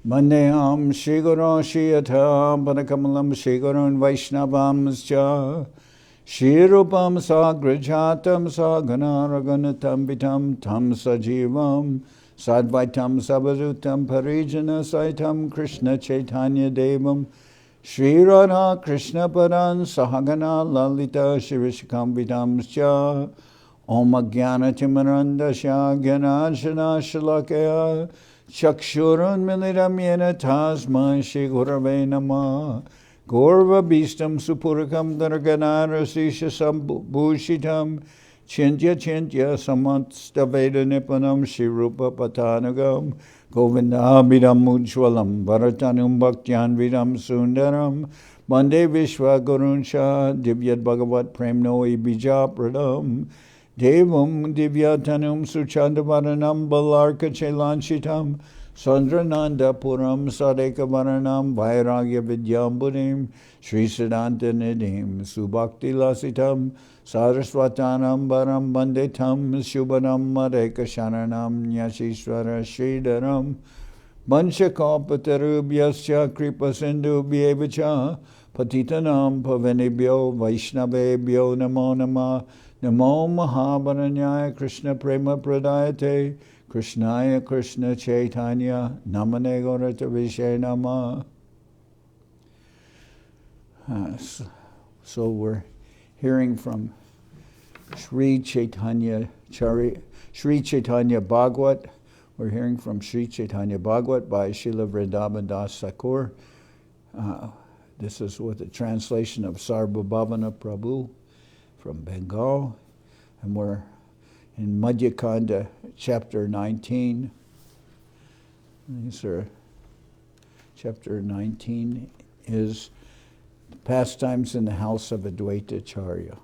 Mandeham Shri Guru Shri Yatha Padakamalam Shri Gurun Vaishnavamscha Shri Rupam Sagrajatam Sagana Raghunatam Vitam Tam Sajivam Sadvaitam Sabhadutam Parijana Saitam Krishna Chaitanya Devam Shri Radha Krishna Padan Sahagana Lalita Shirishikam Vidamscha Om Jnana Timarandasya Jnanajana Shalakaya Chakshurun Militam Yena Tasma Shri Gurave Namah Gaurva Bhistam Supurikam Dharganara Sisha Sambhushitam Chintya Chintya Samantstaveda Nipanam Shri Rupa Patanagam Govindabhidam Ujwalam Bharatanum Bhaktyan Vidam Sundaram Bande Vishwa Gurunsha Divyat Bhagavat Premnoi Bijapradam Devam Divyatanum Suchandavaranam Balarka Chelanchitam Sandrananda Puram Sadeka Varanam Vairagya Vidyambunim Sri Siddhanta Nidhim Subhakti Lasitam Saraswatanam Baram Banditam Shubhanam Madeka Sharanam Nyashishwara Sridharam Vanshakapatarubhyascha Kripa Sindhu Bhyevacha Patitanam Pavanibhyo Vaishnavebhyo Namo Namah Namo Mahabaranyaya Krishna Prema Pradayate Krishnaya Krishna Chaitanya Namane Gaurata Vishay Nama. So we're hearing from Sri Chaitanya Bhagawat. We're hearing from Sri Chaitanya Bhagawat by Srila Vrindaban Das Thakur. This is with a translation of Sarvabhavana Prabhu from Bengal, and we're in Madhya-khanda, chapter 19. Chapter 19 is Pastimes in the House of Adwaita Acharya.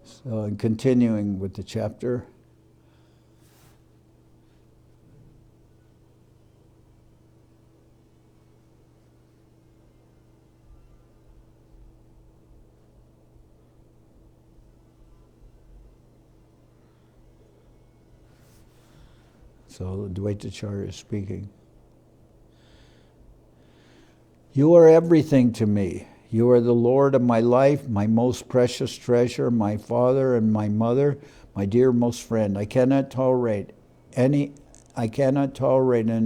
So, in continuing with the chapter, so Adwaita Acharya is speaking. You are everything to me. You are the Lord of my life, my most precious treasure, my father and my mother, my dear most friend. I cannot tolerate an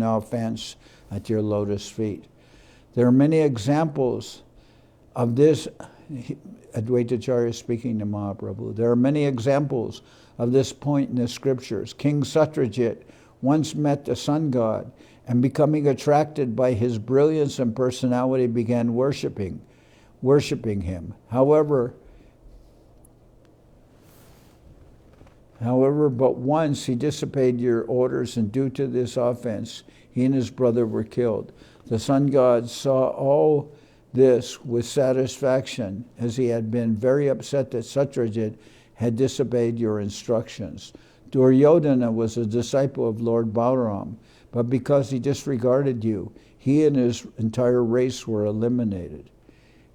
offense at your lotus feet. There are many examples of this. Adwaita Acharya is speaking to Mahaprabhu. There are many examples of this point in the scriptures. King Satyajit once met the sun god, and becoming attracted by his brilliance and personality began worshiping him. However, but once he disobeyed your orders, and due to this offense, he and his brother were killed. The sun god saw all this with satisfaction, as he had been very upset that Satyajit had disobeyed your instructions. Duryodhana was a disciple of Lord Balaram, but because he disregarded you, he and his entire race were eliminated.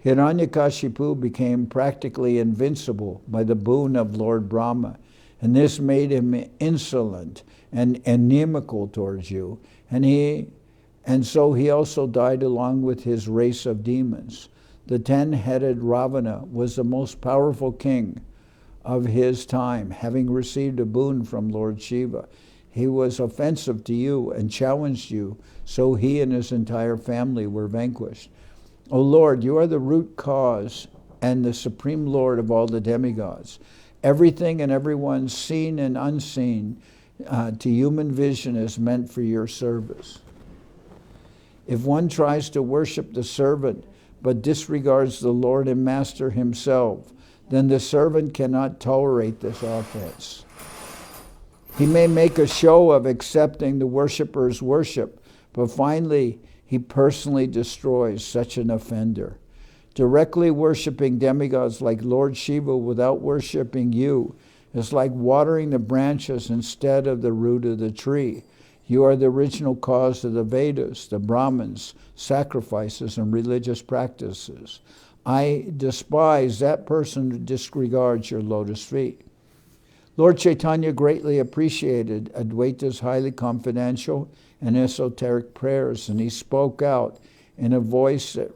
Hiranyakashipu became practically invincible by the boon of Lord Brahma, and this made him insolent and inimical towards you, and so he also died along with his race of demons. The 10-headed Ravana was the most powerful king of his time, having received a boon from Lord Shiva. He was offensive to you and challenged you, so he and his entire family were vanquished. O Lord, you are the root cause and the supreme Lord of all the demigods. Everything and everyone, seen and unseen, to human vision is meant for your service. If one tries to worship the servant but disregards the Lord and Master himself, then the servant cannot tolerate this offense. He may make a show of accepting the worshipper's worship, but finally he personally destroys such an offender. Directly worshiping demigods like Lord Shiva without worshiping you is like watering the branches instead of the root of the tree. You are the original cause of the Vedas, the Brahmins, sacrifices, and religious practices. I despise that person who disregards your lotus feet. Lord Chaitanya greatly appreciated Adwaita's highly confidential and esoteric prayers, and he spoke out in a voice that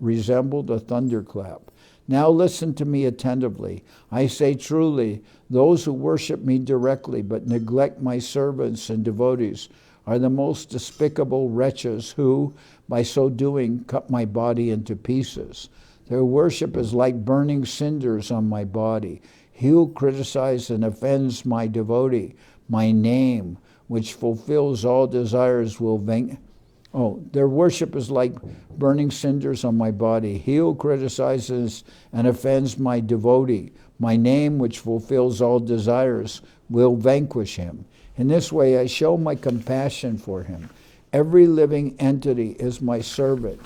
resembled a thunderclap. Now listen to me attentively. I say truly, those who worship me directly but neglect my servants and devotees are the most despicable wretches who, by so doing, cut my body into pieces. Their worship is like burning cinders on my body. He who criticizes and offends my devotee, my name, which fulfills all desires, will their worship is like burning cinders on my body. He who criticizes and offends my devotee, my name, which fulfills all desires, will vanquish him. In this way, I show my compassion for him. Every living entity is my servant,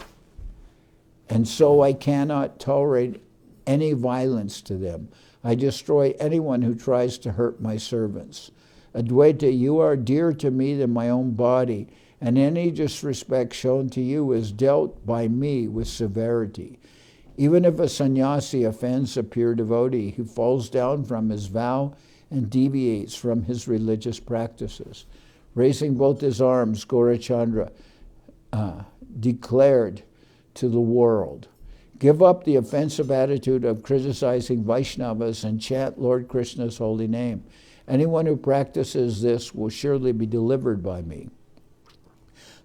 and so I cannot tolerate any violence to them. I destroy anyone who tries to hurt my servants. Adwaita, you are dearer to me than my own body, and any disrespect shown to you is dealt by me with severity. Even if a sannyasi offends a pure devotee, he falls down from his vow and deviates from his religious practices. Raising both his arms, Gaurachandra declared to the world, give up the offensive attitude of criticizing Vaishnavas and chant Lord Krishna's holy name. Anyone who practices this will surely be delivered by me.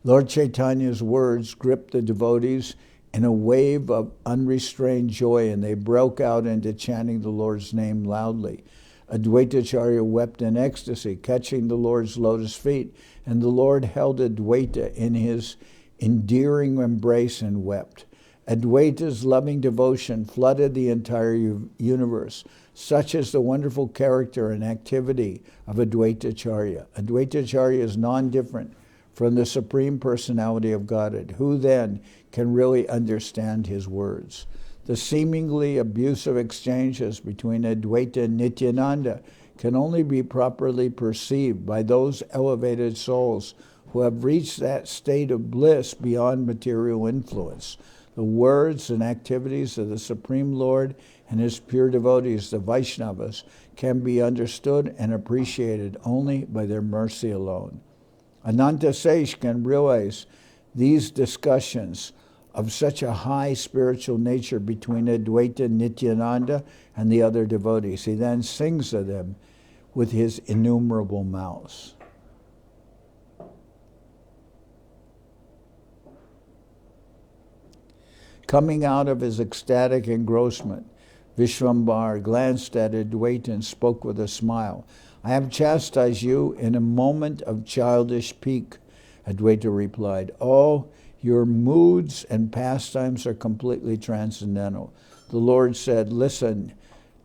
Lord Chaitanya's words gripped the devotees in a wave of unrestrained joy, and they broke out into chanting the Lord's name loudly. Adwaita Acharya wept in ecstasy, catching the Lord's lotus feet, and the Lord held Adwaita in his endearing embrace and wept. Adwaita's loving devotion flooded the entire universe. Such is the wonderful character and activity of Adwaita Acharya. Adwaita Acharya is non-different from the Supreme Personality of Godhead. Who then can really understand his words? The seemingly abusive exchanges between Adwaita and Nityananda can only be properly perceived by those elevated souls who have reached that state of bliss beyond material influence. The words and activities of the Supreme Lord and his pure devotees, the Vaishnavas, can be understood and appreciated only by their mercy alone. Ananta Sesh can realize these discussions of such a high spiritual nature between Adwaita, Nityananda, and the other devotees. He then sings of them with his innumerable mouths. Coming out of his ecstatic engrossment, Vishwambar glanced at Adwaita and spoke with a smile. I have chastised you in a moment of childish pique, Adwaita replied. All your moods and pastimes are completely transcendental. The Lord said, Listen,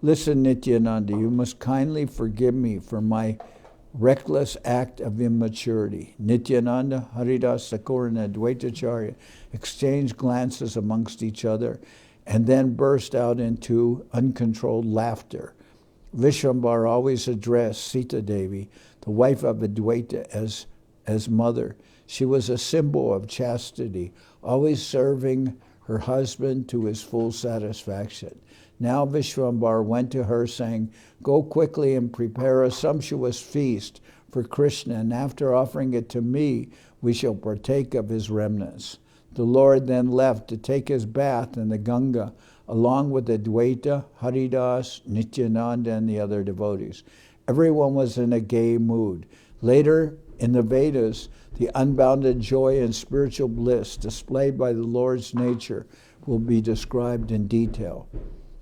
Nityananda, you must kindly forgive me for my reckless act of immaturity. Nityananda, Haridas, Thakur, and Adwaita Acharya exchanged glances amongst each other and then burst out into uncontrolled laughter. Vishwambar always addressed Sita Devi, the wife of Adwaita, as mother. She was a symbol of chastity, always serving her husband to his full satisfaction. Now Vishwambar went to her, saying, Go quickly and prepare a sumptuous feast for Krishna, and after offering it to me, we shall partake of his remnants. The Lord then left to take his bath in the Ganga, along with Adwaita, Haridas, Nityananda, and the other devotees. Everyone was in a gay mood. Later, in the Vedas, the unbounded joy and spiritual bliss displayed by the Lord's nature will be described in detail.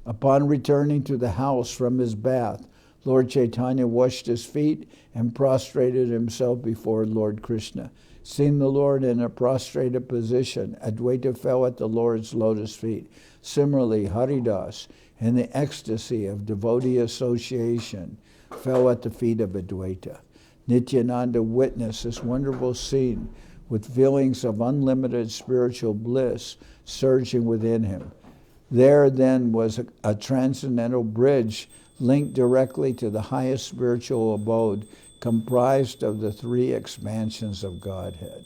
Upon returning to the house from his bath, Lord Chaitanya washed his feet and prostrated himself before Lord Krishna. Seeing the Lord in a prostrated position, Adwaita fell at the Lord's lotus feet. Similarly, Haridas, in the ecstasy of devotee association, fell at the feet of Adwaita. Nityananda witnessed this wonderful scene with feelings of unlimited spiritual bliss surging within him. There then was a transcendental bridge linked directly to the highest spiritual abode, comprised of the three expansions of Godhead.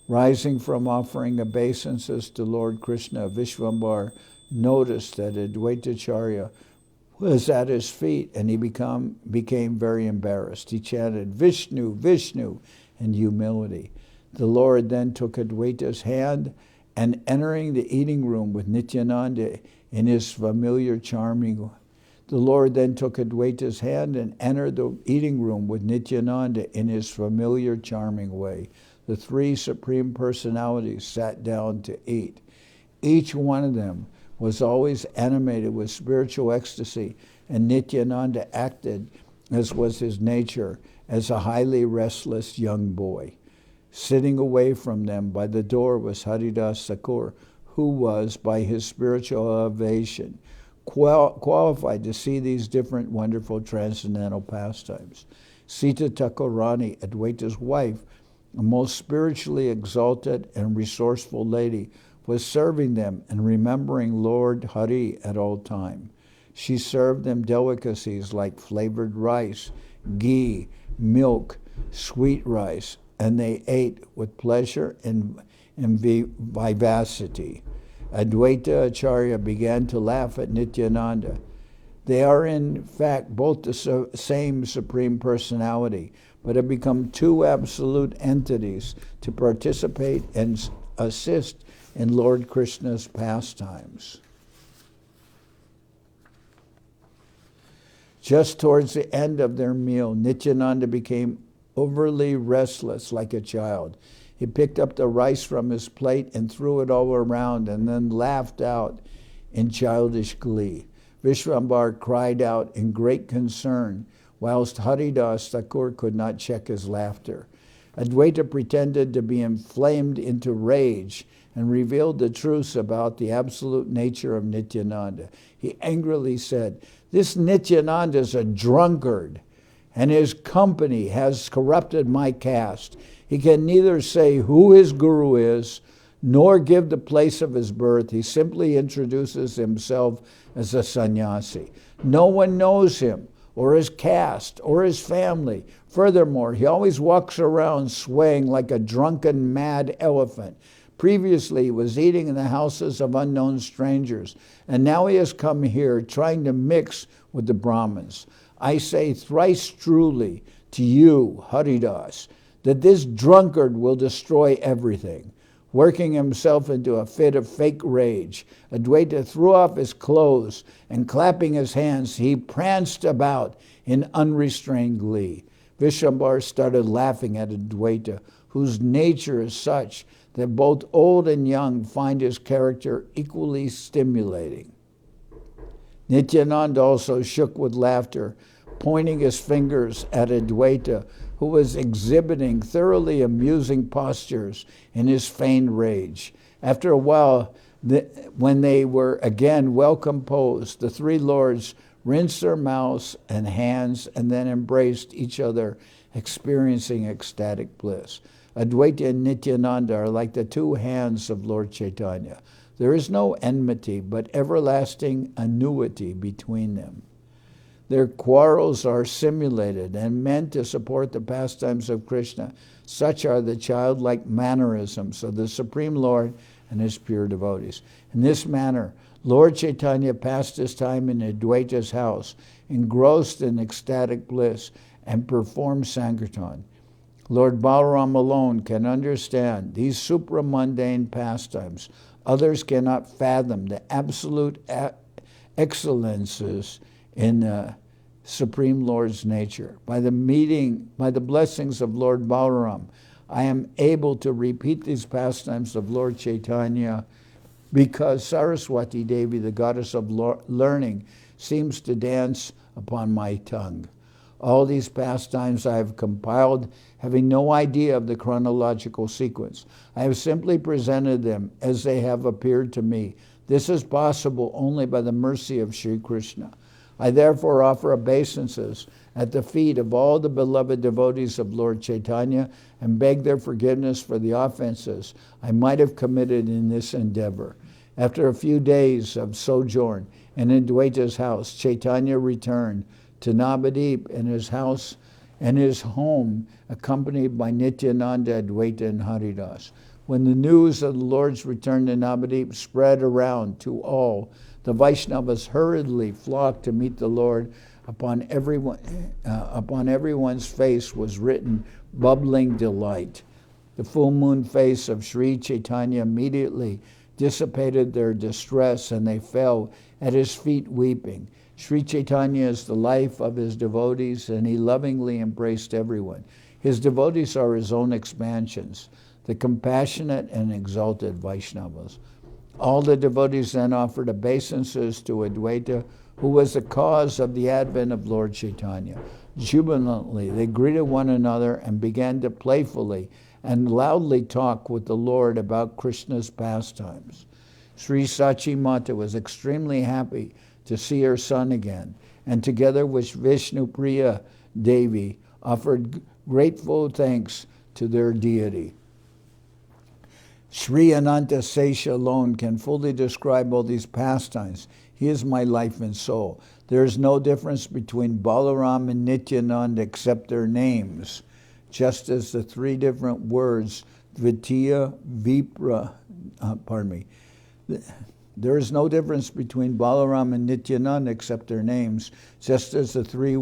Rising from offering obeisances to Lord Krishna, Vishwambar noticed that Adwaita Acharya, was at his feet, and he became very embarrassed. He chanted, "Vishnu, Vishnu," in humility. The Lord then took Adwaita's hand, and entering the eating room with Nityananda in his familiar charming The Lord then took Adwaita's hand and entered the eating room with Nityananda in his familiar charming way. The three Supreme Personalities sat down to eat. Each one of them was always animated with spiritual ecstasy, and Nityananda acted, as was his nature, as a highly restless young boy. Sitting away from them by the door was Haridas Thakur, who was, by his spiritual elevation, qualified to see these different wonderful transcendental pastimes. Sita Thakurani, Adwaita's wife, a most spiritually exalted and resourceful lady, was serving them and remembering Lord Hari at all time. She served them delicacies like flavored rice, ghee, milk, sweet rice, and they ate with pleasure and vivacity. Adwaita Acharya began to laugh at Nityananda. They are in fact both the same Supreme Personality, but have become two absolute entities to participate and assist in Lord Krishna's pastimes. Just towards the end of their meal, Nityananda became overly restless like a child. He picked up the rice from his plate and threw it all around and then laughed out in childish glee. Vishwambar cried out in great concern, whilst Haridas Thakur could not check his laughter. Adwaita pretended to be inflamed into rage and revealed the truths about the absolute nature of Nityananda. He angrily said, "This Nityananda is a drunkard, and his company has corrupted my caste. He can neither say who his guru is, nor give the place of his birth. He simply introduces himself as a sannyasi. No one knows him, or his caste, or his family. Furthermore, he always walks around swaying like a drunken, mad elephant. Previously, he was eating in the houses of unknown strangers, and now he has come here trying to mix with the Brahmins. I say thrice truly to you, Haridas, that this drunkard will destroy everything." Working himself into a fit of fake rage, Adwaita threw off his clothes and, clapping his hands, he pranced about in unrestrained glee. Vishwambar started laughing at Adwaita, whose nature is such that both old and young find his character equally stimulating. Nityananda also shook with laughter, pointing his fingers at Adwaita, who was exhibiting thoroughly amusing postures in his feigned rage. After a while, when they were again well composed, the three lords rinsed their mouths and hands and then embraced each other, experiencing ecstatic bliss. Adwaita and Nityananda are like the two hands of Lord Chaitanya. There is no enmity, but everlasting annuity between them. Their quarrels are simulated and meant to support the pastimes of Krishna. Such are the childlike mannerisms of the Supreme Lord and his pure devotees. In this manner, Lord Chaitanya passed his time in Adwaita's house, engrossed in ecstatic bliss, and performed Sankirtan. Lord Balaram alone can understand these supramundane pastimes. Others cannot fathom the absolute excellences in the Supreme Lord's nature. By the blessings of Lord Balaram, I am able to repeat these pastimes of Lord Chaitanya because Saraswati Devi, the goddess of learning, seems to dance upon my tongue. All these pastimes I have compiled, having no idea of the chronological sequence. I have simply presented them as they have appeared to me. This is possible only by the mercy of Sri Krishna. I therefore offer obeisances at the feet of all the beloved devotees of Lord Chaitanya and beg their forgiveness for the offenses I might have committed in this endeavor. After a few days of sojourn in Adwaita's house, Chaitanya returned to Navadip in his house and his home, accompanied by Nityananda, Adwaita, and Haridas. When the news of the Lord's return to Navadip spread around to all, the Vaishnavas hurriedly flocked to meet the Lord. Upon everyone's face was written bubbling delight. The full moon face of Sri Chaitanya immediately dissipated their distress, and they fell at his feet weeping. Sri Chaitanya is the life of his devotees, and he lovingly embraced everyone. His devotees are his own expansions, the compassionate and exalted Vaishnavas. All the devotees then offered obeisances to Adwaita, who was the cause of the advent of Lord Chaitanya. Jubilantly, they greeted one another and began to playfully and loudly talk with the Lord about Krishna's pastimes. Sri Sachi Mata was extremely happy to see her son again, and together with Vishnu Priya Devi offered grateful thanks to their deity. Sri Ananta Sesha alone can fully describe all these pastimes. He is my life and soul. There is no difference between Balaram and Nityananda except their names, just as the three different words, Dvitiya, Vipra, There is no difference between Balaram and Nityananda except their names, just as the three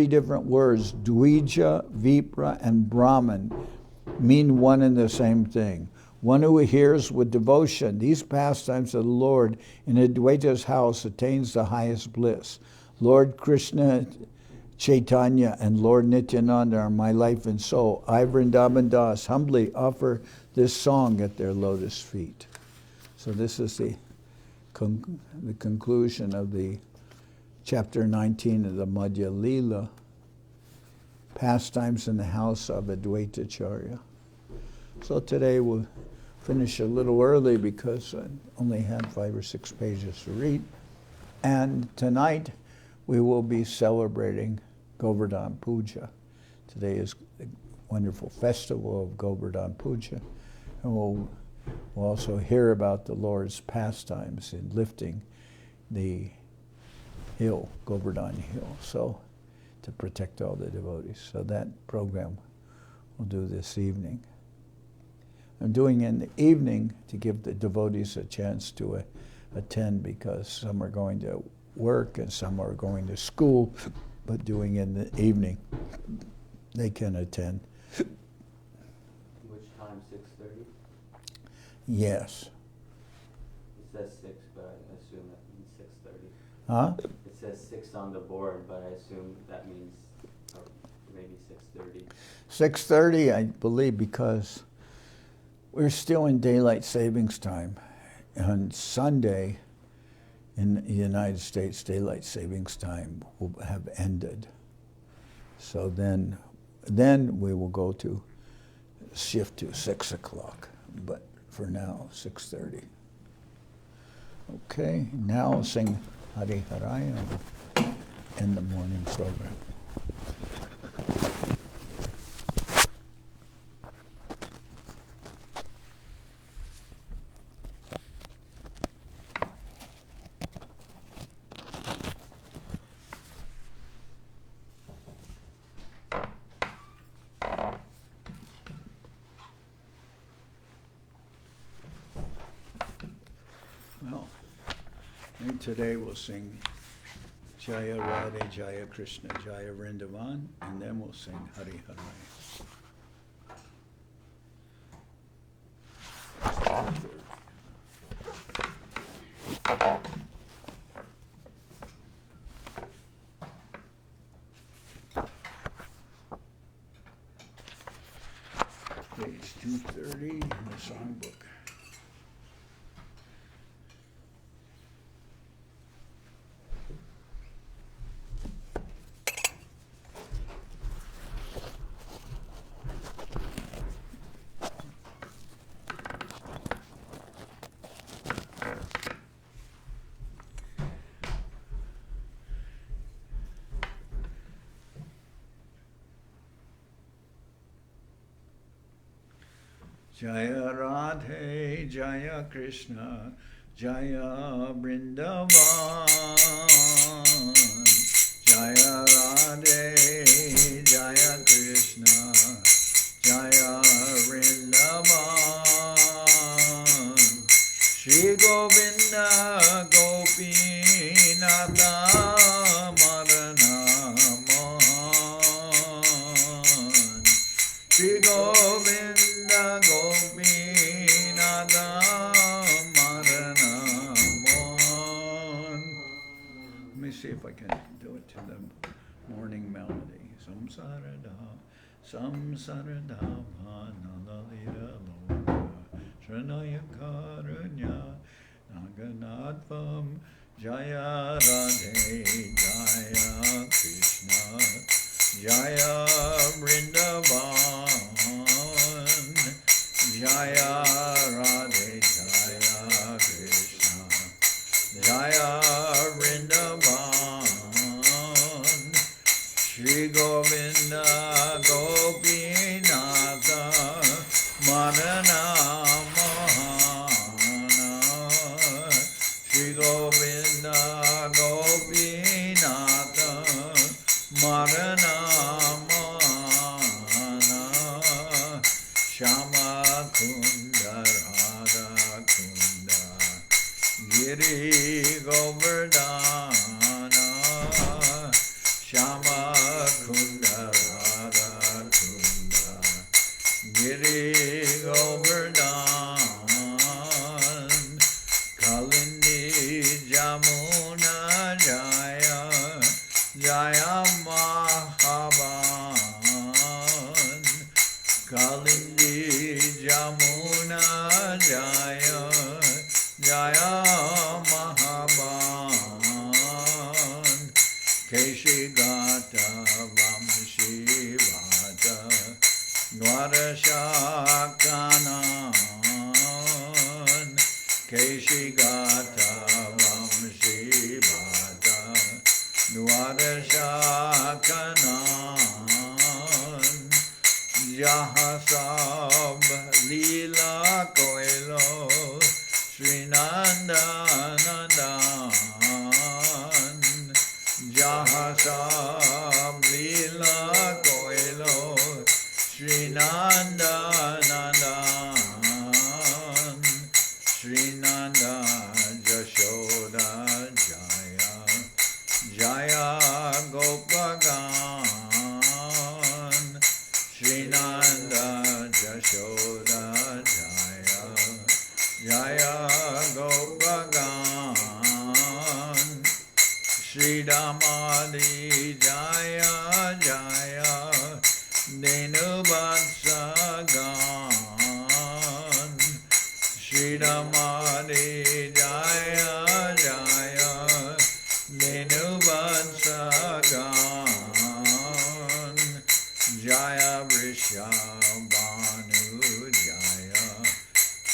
different words, Dvija, Vipra, and Brahman, mean one and the same thing. One who hears with devotion these pastimes of the Lord in Adwaita's house attains the highest bliss. Lord Krishna, Chaitanya, and Lord Nityananda are my life and soul. I, Vrindaban Das, humbly offer this song at their lotus feet. So this is the conclusion of the chapter 19 of the Madhya Lila, Pastimes in the House of Adwaita Acharya. So today we'll finish a little early because I only had 5 or 6 pages to read. And tonight we will be celebrating Govardhan Puja. Today is a wonderful festival of Govardhan Puja. And we'll also hear about the Lord's pastimes in lifting the hill, Govardhan Hill, so to protect all the devotees. So that program we'll do this evening. I'm doing in the evening to give the devotees a chance to attend because some are going to work and some are going to school, but doing in the evening, they can attend. Which time, 6:30? Yes. It says 6, but I assume that means 6:30. Huh? It says 6 on the board, but I assume that means maybe 6:30. 6:30, I believe, because we're still in daylight savings time. On Sunday, in the United States, daylight savings time will have ended. So then we will go to shift to 6 o'clock. But for now, 6:30. Okay, now I'll sing Hari Haraya and end the morning program. Today we'll sing Jaya Radhe, Jaya Krishna, Jaya Vrindaban, and then we'll sing Hari Haraya. Page 230 in the songbook. Jaya Radhe, Jaya Krishna, Jaya Vrindaban. Jaya Radhe, Jaya Krishna, Jaya Vrindaban. to the morning melody. Samsarada, samsarada bhanalalira loka, shranaya karunya, naganadvam, jaya radhe, jaya Krishna, jaya Vrindaban, jaya radhe, jaya Krishna, jaya Vrindaban, Shri Govinda Gopinatha Madana Mahana, Shri Govinda Gopinatha Madana Mahana, Shama Kunda Radha Kunda Giri Govardhana, Shama Kunda Radha Kunda Giri Govardhan, Kalindi Jamuna Jaya, Jaya Mahaban, Kalindi Jamuna Jaya, Jaya Mahaban, Keshigata Vamshivata Dwarashakanan, Keshigata Vamshivata Dwarashakanan, Jahasab Lila Koilo Srinandanandan, Jahasab Lila Koilo Srinandanandan, Srinanda Jashoda Jaya, Jaya Gopagan, Srinanda Jashoda Jaya, Jaya Gopagan, Shri Damadi Jaya Jaya Denubatsagan, Shri Damadi Jaya Jaya Denubatsagan, Jaya Vrishabhanu Jaya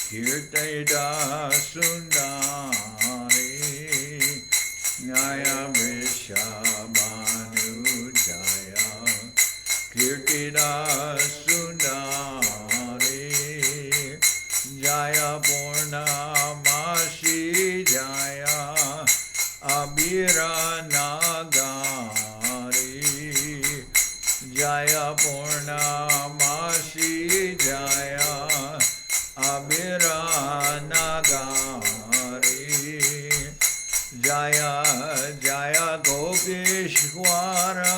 Kirtida Sundari, Jaya Vrishabhanu Jaya Kirtida Sundari, Jaya Purnamashi Jaya Abhira Nagari, Jaya Purnamashi Jaya Abhira Nagari, Jaya Jaya Gopishwara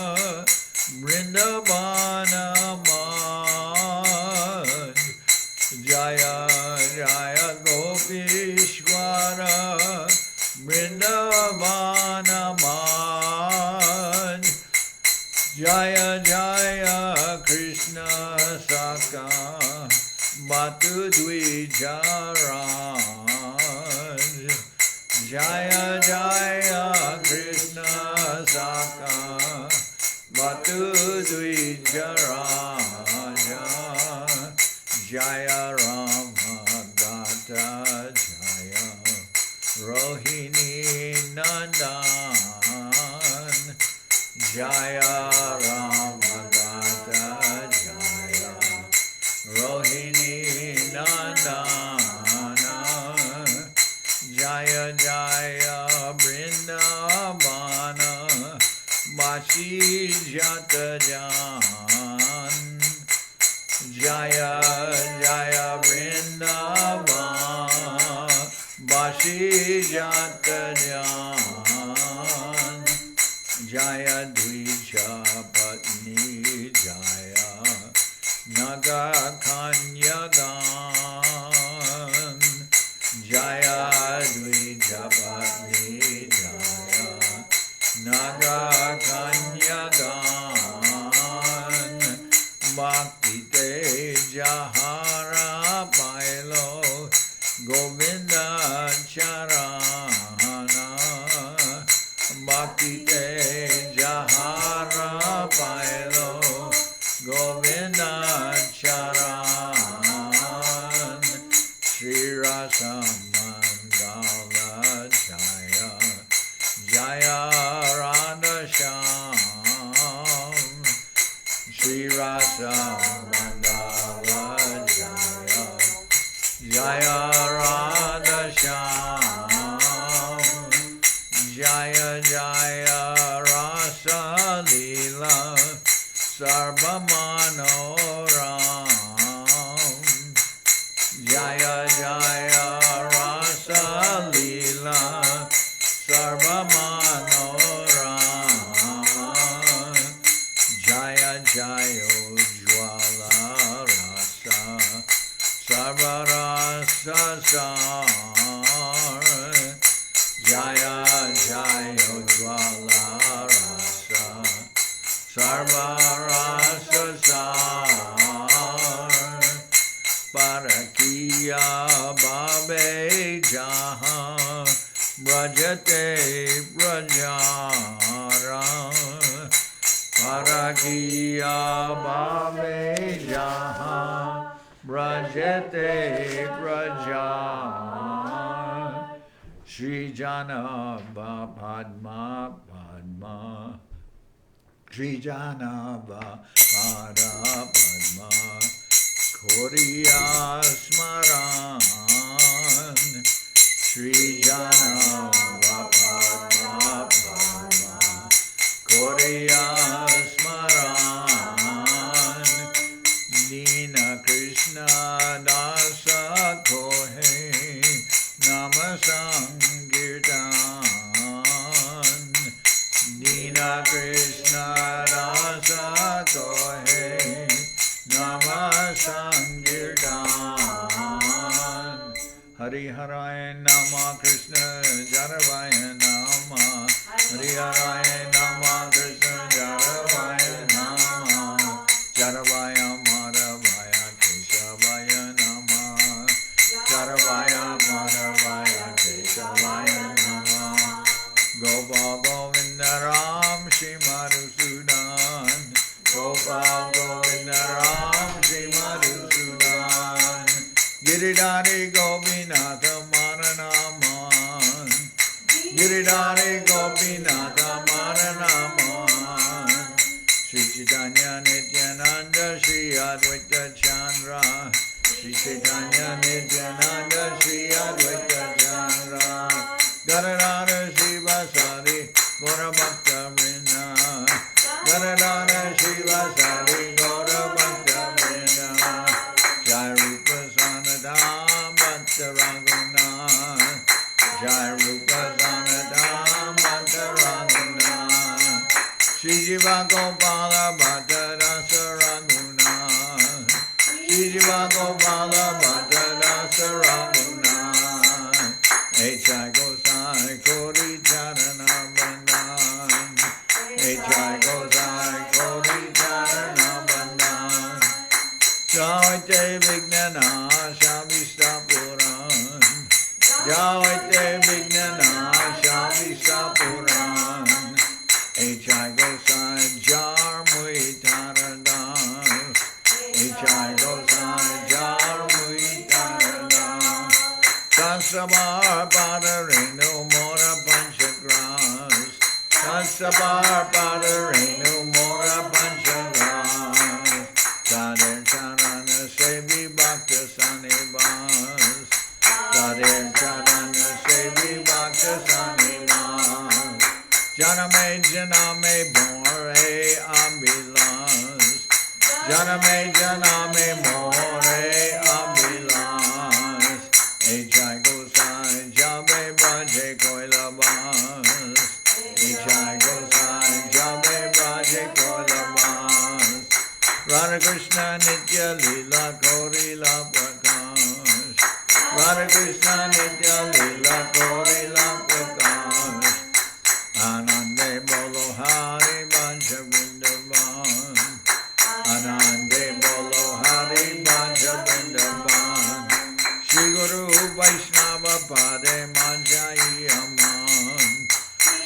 Vrindavana Mad, Jaya Jaya Gopishwara Vrindavana Mad, Jaya Jaya Krishna Saka Batu Dvijaraj, Jaya Jaya Krishna Saka Batu Dvijaraja, Jaya Rama Gata Jaya Rohini Nandan, Jaya Rama Gata Jaya Rohini Nandana, Jaya Jaya Vrindavana Bashi Jata Jan, Jaya Jaya Vrindavan Bashi Jata Jan, Jaya Dvija Patni Jaya Naga Kanyagan, Jaya Dvija Patni Jaya Naga Lo Govinda Charan Shri Rasa Mandala Jaya Jaya Radha Shyam Shri Rasa Mandala Jaya Jaya Radha Shyam Jaya Jaya Rasa Leela Sarva Manoram Jaya Jaya Rasa Leela Sarva Manoram Jaya Jaya Ujjwala Rasa Sarva Rasa Sar Jaya Jaya Ujjwala Rasa Sarva Rasa Sar Parakiya Babe Jaha Brajate Brajara Parakiya Babe Jaha Brajate Brajara Shri Jana Padma Padma Shri Jana Pada Padma Koriya Smaran Shri Jana Padma Padma Koriya Smaran Nina Krishna Dasa Kohe Nama Sankirtan Nina Krishna Rasa Kohe Nama Sankirtan Hari Haraya Nama Krishna Jaravaya Nama Hari Haraya Nama Krishna Jaravaya Nama Jaravaya Madhavaya Keshavaya Nama Jaravaya Madhavaya Keshavaya Nama Gopal Govinda Ram Shri Madhusudan Gopal Govinda Ram Shri Madhusudan Giridhari Gopinatha Maranaman Giridhari Gopinatha Maranaman Shri Chaitanya Nityananda Shri Adwaita Chandra Shri Chaitanya Nityananda Shri Adwaita Chandra Gadadhara Shiva Sari Gaura Bhakta Vrinda Gadadhara Shiva Sari Gaura Bhakta Vrinda Jai Rupa Sanadam Bhakta Raghunath Jai Rupa Sanadam Bhakta Raghunath Shri Jiva Gopala Bhakta Rasa Raghunath Shri Jiva Gopala Bhakta Rasa Raghunath Echai Gosai Kori Charana Bandhan Echai Gosai Kori Charana Bandhan Jaite Vignana Shabista Puran Jaite Vignana Shabista Puran Echai Gosai Jar Mui Taradan Echai Gosai Jar Mui Taradan Kasabar Padarenu Mora Panchagras Kasabar Padarenu Mora Panchagras Tadir Charana Sevi Bhakta Sanibas Tadir Charana Sevi Bhakta Sanibas Janame Janame More Abilas Janame Janame More Abilas Echai Gosai Jabe Braje Koilabas Echai Gosai Jabe Braje Koilabas Radha Krishna Nitya Lila Korila Prakash Radha Krishna Nitya Lila Korila Prakash Anande Bolo Hari Bhaja Vrindaban Anande Bolo Hari Bhaja Vrindaban Shri Guru Vaishnava Pade Manjai Aman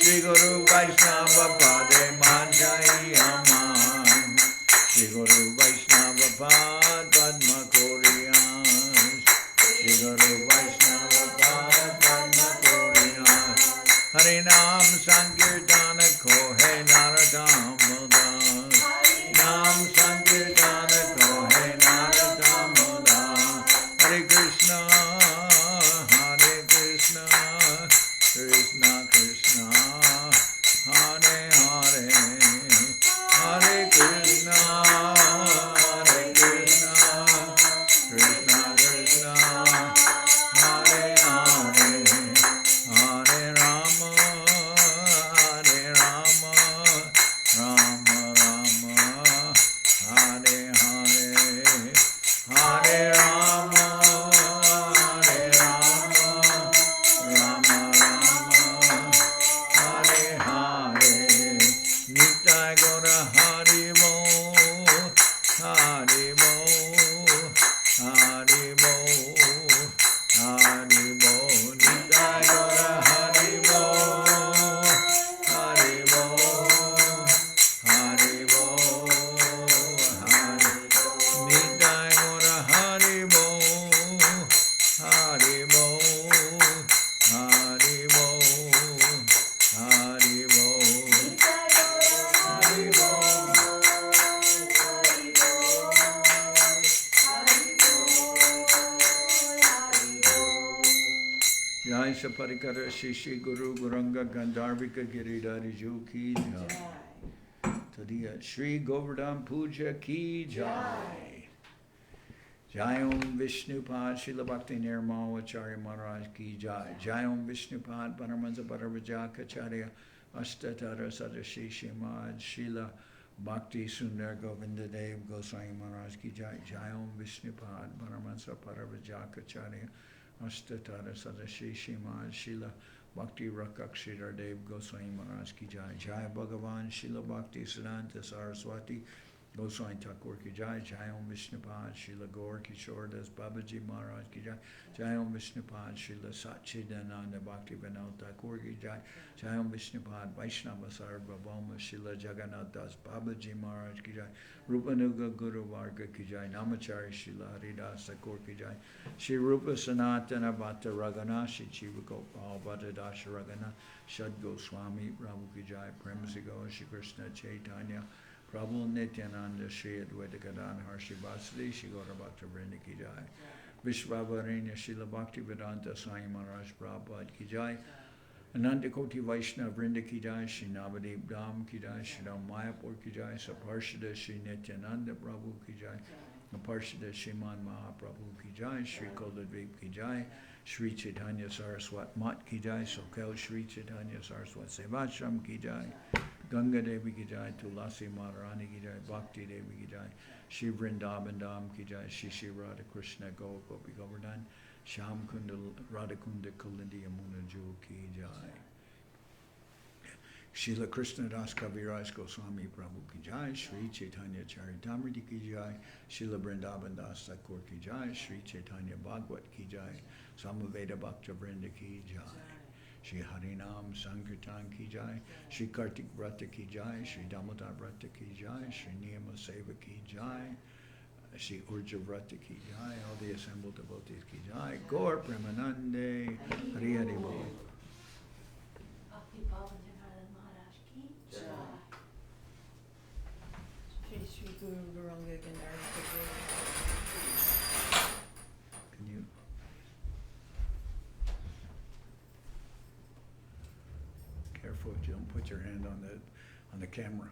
Shri Guru Vaishnava Pade Manjai Aman Shri Guru Vaishnava Pad Padma Koriyas, Shri Guru Vaishnava Pad Padma Koriyas, Harinam Sankirtana Kohe Naradam Modas, Nam Sankirtana Kohe Naradam Modas, Hare Krishna, Krishna Krishna, Hare Hare, Hare Krishna, Krishna Krishna, Hare Hare, Hare Rama, Rama Rama, Hare Hare, Hare Rama, Hare Rama, Rama Rama, Hare Hare, Nitai Gora Hari Bo, Hari Bo, Hari Bo, Hari Bo, Nitai Gora Hari Bo, Hari Bo, Hari Bo, Hari Nitai Gora Hari Bo, Hari Bo, Hari Bo, Hari Bo, Hari Bo. Jai Saparikara Shishi Guru Guranga Gandharvika Giridhari Ju Ki Jai. Tadiya Shri Govardhan Puja Ki Jai. Jai Om Vishnupad Srila Bhakti Nirmal Acharya Maharaj Ki Jai. Jai Om Vishnupad Paramahansa Paravajaka Acharya Astatara Sadashi Shimad Srila Bhakti Sundar Govinda Dev Goswami Maharaj Ki Jai. Jai Om Vishnupad Paramahansa Paravajaka Acharya Astatara Sadashi Shimad Srila Bhakti Rakakshidhar Dev Goswami Maharaj Ki Jai. Jai Bhagavan Srila Bhakti Siddhanta Saraswati Goswami Thakur Ki Jai. Jai Om Vishnupad Srila Gaur Kishore Das Babaji Maharaj Ki Jai. Jai Om Vishnupad Srila Satchidananda Bhakti Vinod Thakur Ki Jai. Jai Om Vishnupad Vaishnava Sarvabhauma Srila Jagannath Das Babaji Maharaj Ki Jai. Rupanuga Guru Varga Ki Jai. Namacharya Srila Haridas Thakur Ki Jai. Shri Rupa Sanatana Bhatta Ragana Shri Jiva Gopal Bhatta Dasha Ragana Shad Goswami Prabhu Ki Jai. Premasigo Shri Krishna Chaitanya Prabhu Nityananda Shri Adwaita Gadadhar Shri Vasudeva Shri Gaura Bhakta Vrinda Ki Jai. Vishvavarenya Srila Bhakti Vedanta Swami Maharaj Prabhupada Ki Jai. Ananda Koti Vaishnava Vrinda Ki Jai. Shri Navadev Dham Ki Jai. Shri Ram Mayapur Ki Jai. Saparshada Shri Nityananda Prabhu Ki Jai. Saparshada Shriman Mahaprabhu Ki Jai. Shri Koladvip Ki Jai. Shri Chaitanya Saraswat Mat Ki Jai. Soquel Shri Chaitanya Saraswat Seva Ashram Ki Jai. Ganga Devi Ki Jai. Tulasi Madharani Ki Jai. Bhakti Devi Ki Jai. Shri Vrindaban Dham Ki Jai. Shri Shri Radha Krishna Gopi Govardhan. Sham Kunda Radha Kunda Kulindi Yamuna Ju Ki Jai. Srila Krishna Das Kaviraj Goswami Prabhu Ki Jai. Shri Chaitanya Charitamriti Ki Jai. Srila Vrindaban Das Thakur Ki Jai. Shri Chaitanya Bhagawat Ki Jai. Samaveda Bhakta Vrinda Ki Jai. Shri Harinam Sankirtan Ki Jai. Shri Kartik Vrata Ki Jai. Shri Damodar Vrata Ki Jai. Shri Niyama Seva Ki Jai. Shri Urja Vrata Ki Jai. All the assembled devotees Ki Jai. Gaur Premanande. Hari Hari Bol. Bhakti Pavan Janardan Maharaj ki jai. Shri Shri Guru Varanga Gandhari. Can you? Careful, you don't put your hand on the camera.